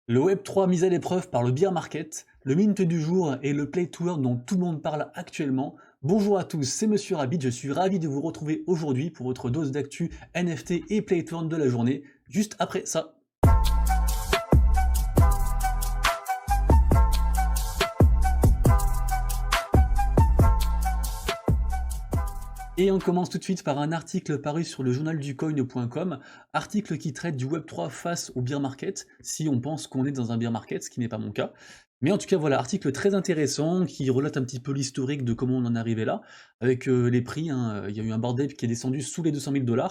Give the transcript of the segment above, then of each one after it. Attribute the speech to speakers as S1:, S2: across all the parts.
S1: Le Web3 mis à l'épreuve par le bear market, le mint du jour et le play to earn dont tout le monde parle actuellement. Bonjour à tous, c'est Monsieur Rabbit, je suis ravi de vous retrouver aujourd'hui pour votre dose d'actu NFT et play to earn de la journée, juste après ça. Et on commence tout de suite par un article paru sur le journalducoin.com, article qui traite du Web3 face au bear market, si on pense qu'on est dans un bear market, ce qui n'est pas mon cas. Mais en tout cas, voilà, article très intéressant qui relate un petit peu l'historique de comment on en est arrivé là, avec les prix, hein, il y a eu un board ape qui est descendu sous les 200 000 $.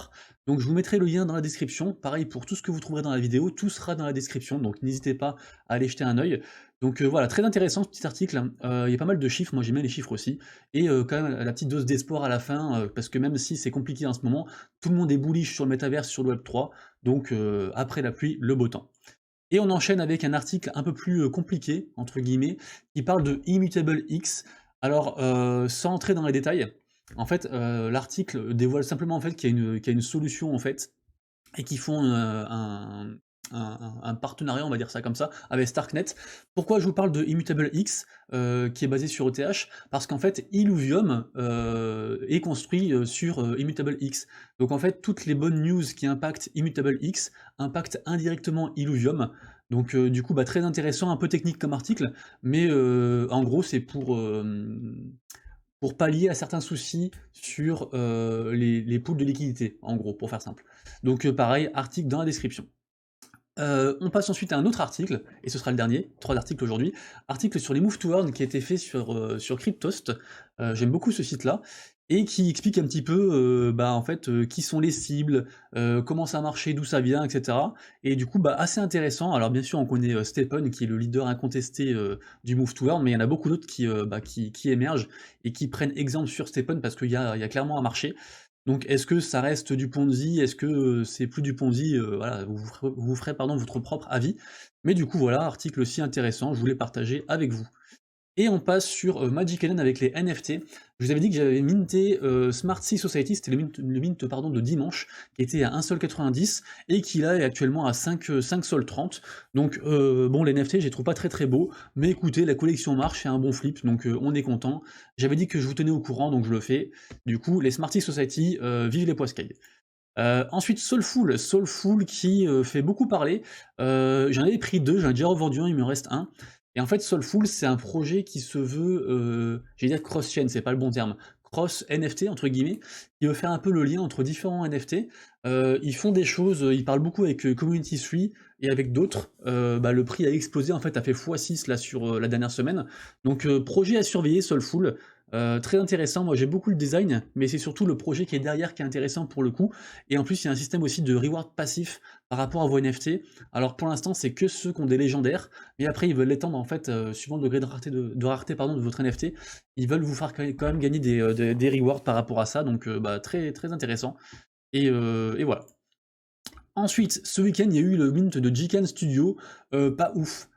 S1: Donc je vous mettrai le lien dans la description, pareil pour tout ce que vous trouverez dans la vidéo, tout sera dans la description, donc n'hésitez pas à aller jeter un œil. Donc voilà, très intéressant ce petit article, il y a pas mal de chiffres, moi j'aime bien les chiffres aussi, et quand même la petite dose d'espoir à la fin, parce que même si c'est compliqué en ce moment, tout le monde est bullish sur le métaverse, sur le Web3, donc après la pluie, le beau temps. Et on enchaîne avec un article un peu plus compliqué, entre guillemets, qui parle de Immutable X. Alors, sans entrer dans les détails, en fait, l'article dévoile simplement en fait, qu'il y a une solution en fait, et qui font un partenariat, on va dire ça comme ça, avec Starknet. Pourquoi je vous parle de Immutable X, qui est basé sur ETH? Parce qu'en fait, Illuvium est construit sur Immutable X. Donc en fait, toutes les bonnes news qui impactent Immutable X impactent indirectement Illuvium. Donc du coup, très intéressant, un peu technique comme article, mais en gros, c'est pour pallier à certains soucis sur les pools de liquidité, en gros, pour faire simple. Donc pareil, article dans la description. On passe ensuite à un autre article, et ce sera le dernier, 3 articles aujourd'hui, article sur les move to earn qui a été fait sur Cryptost, j'aime beaucoup ce site-là, et qui explique un petit peu, en fait, qui sont les cibles, comment ça marche, d'où ça vient, etc. Et du coup, assez intéressant. Alors bien sûr, on connaît Stephen, qui est le leader incontesté du move to earn, mais il y en a beaucoup d'autres qui émergent, et qui prennent exemple sur Stephen, parce qu'il y a clairement un marché. Donc est-ce que ça reste du Ponzi? Est-ce que c'est plus du Ponzi? Voilà, vous ferez pardon, votre propre avis. Mais du coup voilà, article aussi intéressant, je voulais partager avec vous. Et on passe sur Magic Eden avec les NFT. Je vous avais dit que j'avais minté Smart Sea Society, c'était le mint pardon, de dimanche, qui était à 1,90 $, et qui là est actuellement à 5,30 $. Donc bon, les NFT, je les trouve pas très très beaux, mais écoutez, la collection marche, c'est un bon flip, donc on est content. J'avais dit que je vous tenais au courant, donc je le fais. Du coup, les Smart Sea Society, vive les poiscailles. Ensuite, Soulful qui fait beaucoup parler. J'en avais pris 2, j'en ai déjà revendu un, il me reste un. Et en fait, Soulful, c'est un projet qui se veut, j'allais dire cross-chain, c'est pas le bon terme, cross-NFT, entre guillemets, qui veut faire un peu le lien entre différents NFT. Ils font des choses, ils parlent beaucoup avec Community 3 et avec d'autres. Le prix a explosé, en fait, a fait x6 là sur la dernière semaine. Donc, projet à surveiller, Soulful. Très intéressant, moi j'ai beaucoup le design, mais c'est surtout le projet qui est derrière qui est intéressant pour le coup, et en plus il y a un système aussi de reward passif par rapport à vos NFT. Alors pour l'instant c'est que ceux qui ont des légendaires, mais après ils veulent l'étendre en fait, suivant le degré de rareté pardon, de votre NFT, ils veulent vous faire quand même gagner des rewards par rapport à ça, donc très, très intéressant, et voilà. Ensuite, ce week-end il y a eu le mint de Jikan Studio, pas ouf,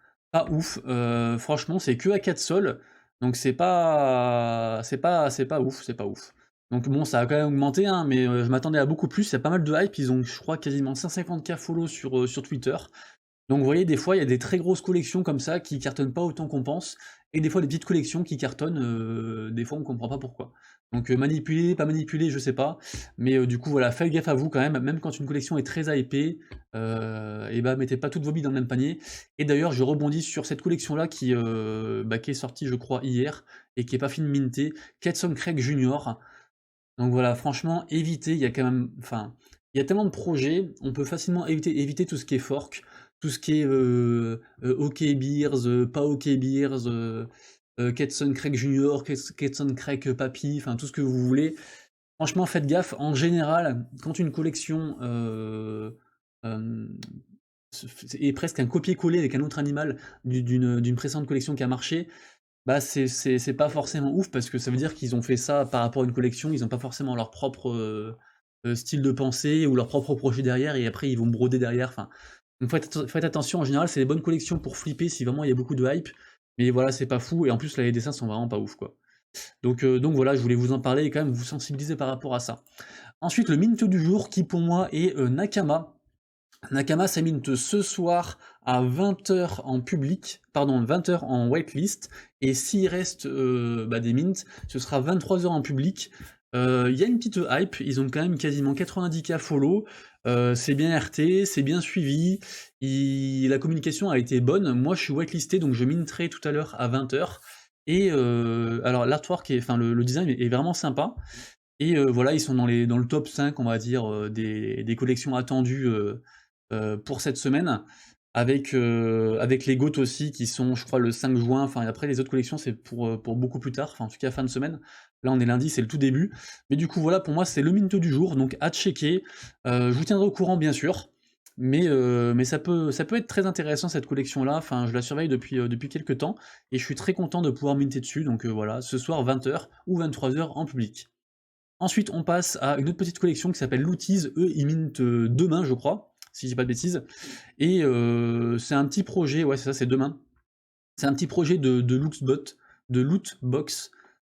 S1: franchement c'est que à 4 sols, donc c'est pas ouf, c'est pas ouf. Donc bon, ça a quand même augmenté, hein, mais je m'attendais à beaucoup plus, il y a pas mal de hype, ils ont je crois quasiment 150K follow sur Twitter. Donc vous voyez, des fois il y a des très grosses collections comme ça qui cartonnent pas autant qu'on pense, et des fois des petites collections qui cartonnent, des fois on comprend pas pourquoi. Donc manipulé, pas manipulé, je sais pas, mais du coup voilà, faites gaffe à vous quand même quand une collection est très hypée, et mettez pas toutes vos billes dans le même panier. Et d'ailleurs je rebondis sur cette collection là qui est sortie je crois hier, et qui est pas fine mintée, Ketson Craig Junior. Donc voilà, franchement, évitez, il y a quand même, enfin, il y a tellement de projets, on peut facilement éviter tout ce qui est fork, tout ce qui est OK Beers, pas OK Beers, Ketson Craig Junior, Ketson Craig Papi, enfin tout ce que vous voulez. Franchement, faites gaffe, en général, quand une collection est presque un copier-coller avec un autre animal d'une précédente collection qui a marché, c'est pas forcément ouf, parce que ça veut dire qu'ils ont fait ça par rapport à une collection, ils ont pas forcément leur propre style de pensée ou leur propre projet derrière, et après ils vont broder derrière, enfin. Donc faites attention, en général c'est les bonnes collections pour flipper si vraiment il y a beaucoup de hype, mais voilà, c'est pas fou, et en plus là les dessins sont vraiment pas ouf quoi. Donc voilà, je voulais vous en parler et quand même vous sensibiliser par rapport à ça. Ensuite, le mint du jour qui pour moi est Nakama. Nakama ça mint ce soir à 20 h en public, pardon 20 h en whitelist, et s'il reste des mints, ce sera 23 h en public. Il y a une petite hype, ils ont quand même quasiment 90K follow, c'est bien RT, c'est bien suivi, la communication a été bonne, moi je suis whitelisté donc je minterai tout à l'heure à 20 h, et alors l'artwork, enfin le design est vraiment sympa, et voilà, ils sont dans le top 5 on va dire des collections attendues pour cette semaine, avec les GOAT aussi, qui sont, je crois, le 5 juin, enfin après les autres collections c'est pour beaucoup plus tard, enfin en tout cas fin de semaine, là on est lundi, c'est le tout début, mais du coup voilà, pour moi c'est le mint du jour, donc à checker, je vous tiendrai au courant bien sûr, mais ça peut être très intéressant cette collection-là, enfin je la surveille depuis quelques temps, et je suis très content de pouvoir minter dessus, donc voilà, ce soir 20 h ou 23 h en public. Ensuite, on passe à une autre petite collection qui s'appelle Looties. Eux, ils mintent demain, je crois, si je dis pas de bêtises. Et c'est un petit projet, ouais, c'est ça, c'est demain. C'est un petit projet de lootbot, de lootbox,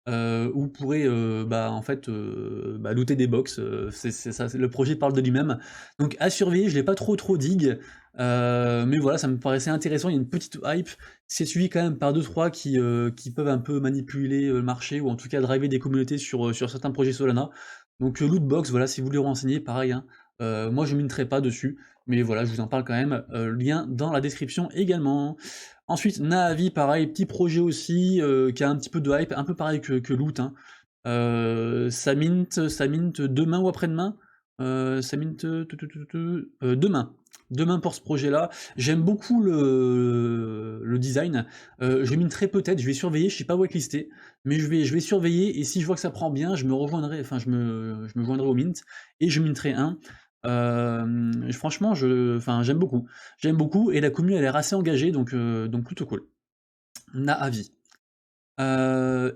S1: où vous pourrez en fait looter des box. C'est ça, le projet parle de lui-même. Donc à surveiller, je l'ai pas trop dig, mais voilà, ça me paraissait intéressant. Il y a une petite hype. C'est suivi quand même par 2-3 qui peuvent un peu manipuler le marché, ou en tout cas driver des communautés sur certains projets Solana. Donc lootbox, voilà, si vous voulez vous renseigner, pareil, hein, moi je minerai pas dessus, mais voilà, je vous en parle quand même, lien dans la description également. Ensuite, Na'Vi, pareil, petit projet aussi, qui a un petit peu de hype, un peu pareil que Loot, hein. Ça mint demain ou après-demain, ça mint demain pour ce projet-là. J'aime beaucoup le design, je minterai peut-être, je vais surveiller, je suis pas whitelisté, mais je vais surveiller, et si je vois que ça prend bien, je me joindrai au mint, et je minterai un. Franchement, j'aime beaucoup. J'aime beaucoup, et la commu a l'air assez engagée, donc plutôt cool. Na'Vi.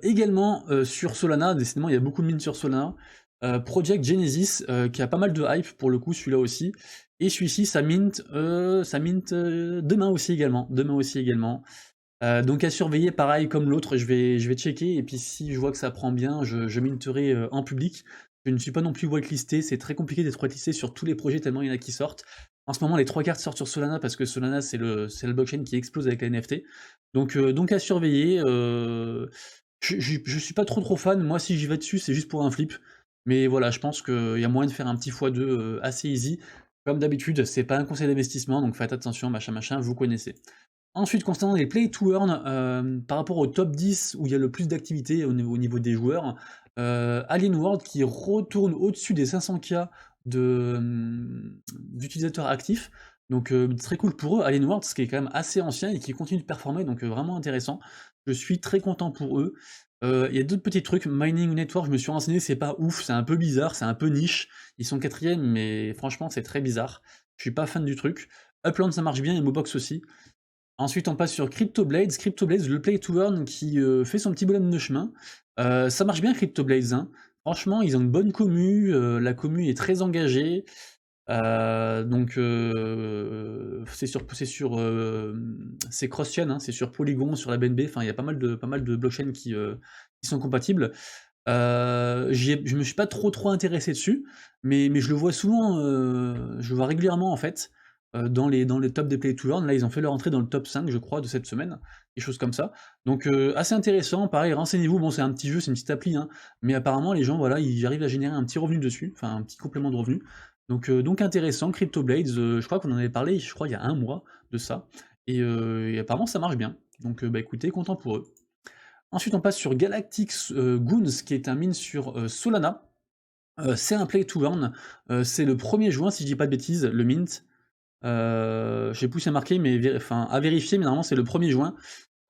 S1: Également sur Solana, décidément il y a beaucoup de mines sur Solana. Project Genesis, qui a pas mal de hype pour le coup, celui-là aussi. Et celui-ci, ça mint demain aussi également. Donc à surveiller, pareil comme l'autre, je vais checker, et puis si je vois que ça prend bien, je minterai en public. Je ne suis pas non plus whitelisté, c'est très compliqué d'être whitelisté sur tous les projets tellement il y en a qui sortent. En ce moment, les 3 cartes sortent sur Solana parce que Solana c'est le blockchain qui explose avec la NFT. Donc à surveiller. Je suis pas trop fan, moi si j'y vais dessus c'est juste pour un flip. Mais voilà, je pense qu'il y a moyen de faire un petit x2 assez easy. Comme d'habitude, c'est pas un conseil d'investissement, donc faites attention, machin, vous connaissez. Ensuite, concernant les play to earn, par rapport au top 10 où il y a le plus d'activité au niveau des joueurs, Alien World qui retourne au-dessus des 500K d'utilisateurs actifs, donc très cool pour eux. Alien World, ce qui est quand même assez ancien et qui continue de performer, donc vraiment intéressant. Je suis très content pour eux. Il y a d'autres petits trucs, Mining Network, je me suis renseigné, c'est pas ouf, c'est un peu bizarre, c'est un peu niche. Ils sont 4ème, mais franchement c'est très bizarre. Je suis pas fan du truc. Upland ça marche bien, et Mobox aussi. Ensuite, on passe sur CryptoBlades, le play to earn qui fait son petit bonhomme de chemin. Ça marche bien, CryptoBlades, hein. Franchement, ils ont une bonne commu, la commu est très engagée. C'est cross-chain, hein, c'est sur Polygon, sur la BNB, enfin il y a pas mal de blockchains qui sont compatibles. Je me suis pas trop intéressé dessus, mais je le vois souvent, je le vois régulièrement en fait, dans les tops des play to earn. Là ils ont fait leur entrée dans le top 5 je crois de cette semaine, des choses comme ça. Donc assez intéressant, pareil, renseignez-vous, bon c'est un petit jeu, c'est une petite appli, hein, mais apparemment les gens voilà, ils arrivent à générer un petit revenu dessus, enfin un petit complément de revenu. Donc intéressant, CryptoBlades, je crois qu'on en avait parlé, je crois il y a un mois de ça, et apparemment ça marche bien. Donc écoutez, content pour eux. Ensuite, on passe sur Galactic Goons, qui est un mine sur Solana. C'est un play to earn. C'est le 1er juin, si je dis pas de bêtises, le mint. Je sais plus si c'est marqué, mais à vérifier, mais normalement c'est le 1er juin.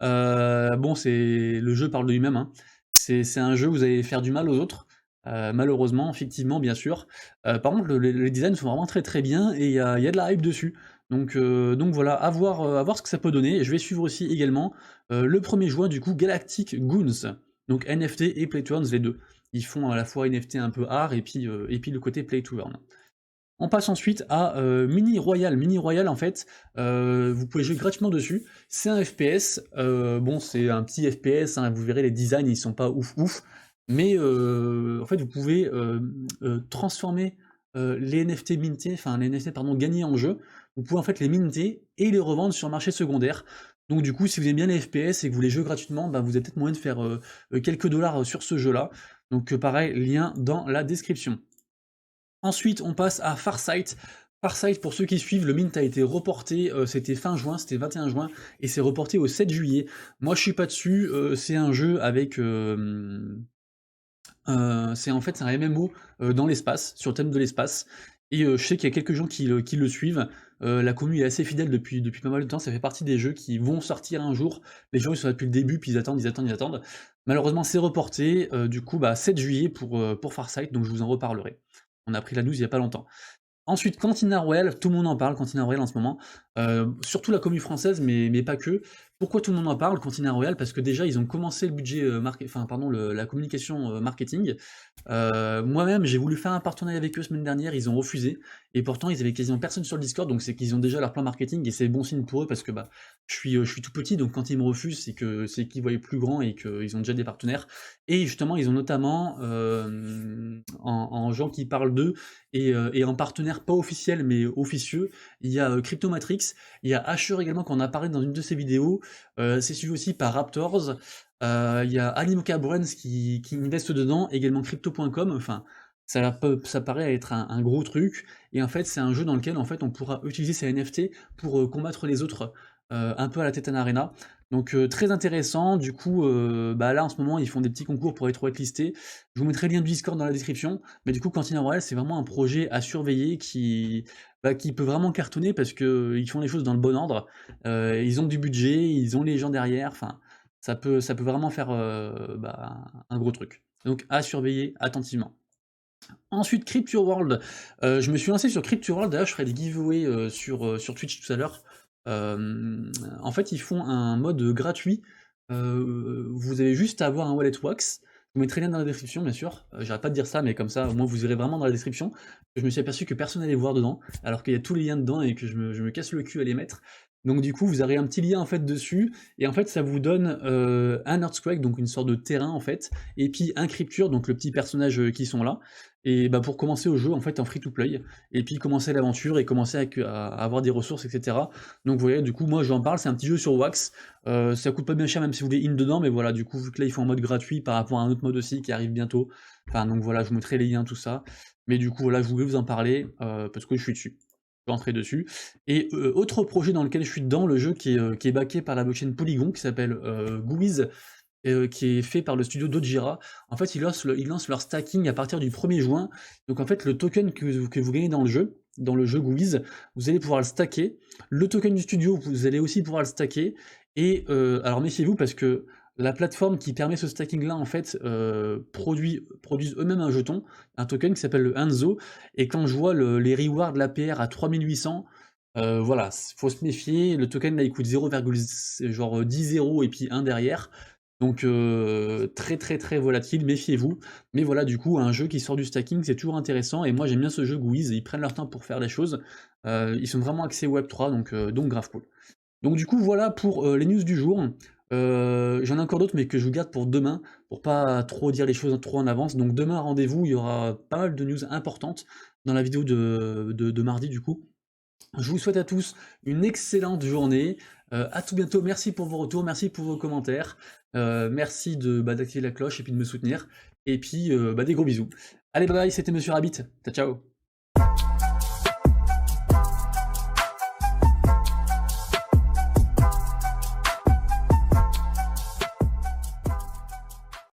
S1: Bon, le jeu parle de lui-même, hein. C'est un jeu où vous allez faire du mal aux autres. Malheureusement, effectivement, bien sûr. Par contre, les designs sont vraiment très bien, et il y a de la hype dessus. Donc voilà, à voir ce que ça peut donner. Je vais suivre aussi également le 1er juin, du coup, Galactic Goons. Donc NFT et Play to Earn, les deux. Ils font à la fois NFT un peu art, et puis le côté Play to Earn. On passe ensuite à Mini Royal. Mini Royal, en fait, vous pouvez jouer gratuitement dessus. C'est un FPS. Bon, c'est un petit FPS, hein, vous verrez, les designs, ils sont pas ouf. Mais en fait, vous pouvez transformer les NFT mintés, enfin les NFT pardon, gagnés en jeu, vous pouvez en fait les minter et les revendre sur le marché secondaire. Donc du coup, si vous aimez bien les FPS et que vous les jouez gratuitement, bah, vous avez peut-être moyen de faire quelques dollars sur ce jeu-là. Donc pareil, lien dans la description. Ensuite, on passe à Farsight. Farsight, pour ceux qui suivent, le mint a été reporté, c'était fin juin, c'était 21 juin, et c'est reporté au 7 juillet. Moi, je suis pas dessus, c'est un jeu avec... c'est en fait un MMO dans l'espace, sur le thème de l'espace, et je sais qu'il y a quelques gens qui le suivent. La commu est assez fidèle depuis pas mal de temps, ça fait partie des jeux qui vont sortir un jour. Les gens ils sont là depuis le début, puis ils attendent, ils attendent, ils attendent. Malheureusement, c'est reporté, du coup, bah, 7 juillet pour Farsight, donc je vous en reparlerai. On a pris la news il y a pas longtemps. Ensuite, Cantina Royale, tout le monde en parle, Cantina Royale en ce moment, surtout la commu française, mais pas que. Pourquoi tout le monde en parle, Cantina Royale? Parce que déjà, ils ont commencé le budget, la communication marketing. Moi-même, j'ai voulu faire un partenariat avec eux semaine dernière, ils ont refusé, et pourtant, ils avaient quasiment personne sur le Discord, donc c'est qu'ils ont déjà leur plan marketing, et c'est bon signe pour eux, parce que bah, je suis tout petit, donc quand ils me refusent, c'est qu'ils voyaient plus grand, et qu'ils ont déjà des partenaires. Et justement, ils ont notamment, en gens qui parlent d'eux, et en partenaire pas officiel mais officieux, il y a Cryptomatrix, il y a Asher également qu'on apparaît dans une de ses vidéos, c'est suivi aussi par Raptors, il y a Animoca Brands qui investe dedans, également Crypto.com, enfin ça paraît être un gros truc, et en fait c'est un jeu dans lequel en fait on pourra utiliser ces NFT pour combattre les autres, un peu à la Tetan Arena. Donc très intéressant, du coup bah là en ce moment ils font des petits concours pour être whitelistés. Je vous mettrai le lien du Discord dans la description, mais du coup Cantina Royale c'est vraiment un projet à surveiller qui peut vraiment cartonner parce qu'ils font les choses dans le bon ordre, ils ont du budget, ils ont les gens derrière, enfin ça peut vraiment faire bah, un gros truc. Donc à surveiller attentivement. Ensuite, Crypto World. Je me suis lancé sur Crypto World, d'ailleurs je ferai des giveaways sur Twitch tout à l'heure. En fait, ils font un mode gratuit. Vous avez juste à avoir un wallet Wax. Je vous mettrai le lien dans la description, bien sûr. J'arrête pas de dire ça, mais comme ça, au moins vous irez vraiment dans la description. Je me suis aperçu que personne n'allait voir dedans, alors qu'il y a tous les liens dedans et que je me casse le cul à les mettre. Donc du coup, vous aurez un petit lien en fait dessus, et en fait ça vous donne un Earthquake, donc une sorte de terrain en fait, et puis un Crypture, donc le petit personnage qui sont là, et bah pour commencer au jeu en fait en free to play, et puis commencer l'aventure et commencer à avoir des ressources, etc. Donc vous voyez, du coup moi j'en parle, c'est un petit jeu sur Wax, ça coûte pas bien cher même si vous voulez in dedans, mais voilà, du coup vu que là ils font en mode gratuit par rapport à un autre mode aussi qui arrive bientôt, enfin donc voilà, je vous mettrai les liens, tout ça, mais du coup voilà, je voulais vous en parler, parce que je suis dessus. Rentrer dessus. Et autre projet dans lequel je suis dedans, le jeu qui est backé par la blockchain Polygon, qui s'appelle Gooiz, qui est fait par le studio Dojira. En fait, ils lancent leur stacking à partir du 1er juin. Donc en fait, le token que vous gagnez dans le jeu Gooiz, vous allez pouvoir le stacker. Le token du studio, vous allez aussi pouvoir le stacker. Et alors méfiez-vous parce que la plateforme qui permet ce stacking-là, en fait, produisent eux-mêmes un jeton, un token qui s'appelle le Hanzo, et quand je vois les rewards de l'APR à 3800, voilà, faut se méfier, le token là il coûte 10 euros et puis 1 derrière, donc très très très volatile, méfiez-vous, mais voilà, du coup, un jeu qui sort du stacking, c'est toujours intéressant, et moi j'aime bien ce jeu Gooiz, ils prennent leur temps pour faire les choses, ils sont vraiment axés Web3, donc grave cool. Donc du coup voilà pour les news du jour. J'en ai encore d'autres mais que je vous garde pour demain, pour pas trop dire les choses trop en avance. Donc demain rendez-vous, il y aura pas mal de news importantes dans la vidéo de mardi du coup. Je vous souhaite à tous une excellente journée, à tout bientôt, merci pour vos retours, merci pour vos commentaires, merci d'activer la cloche et puis de me soutenir, et puis des gros bisous. Allez bye bye, c'était Monsieur Rabbit, ciao ciao.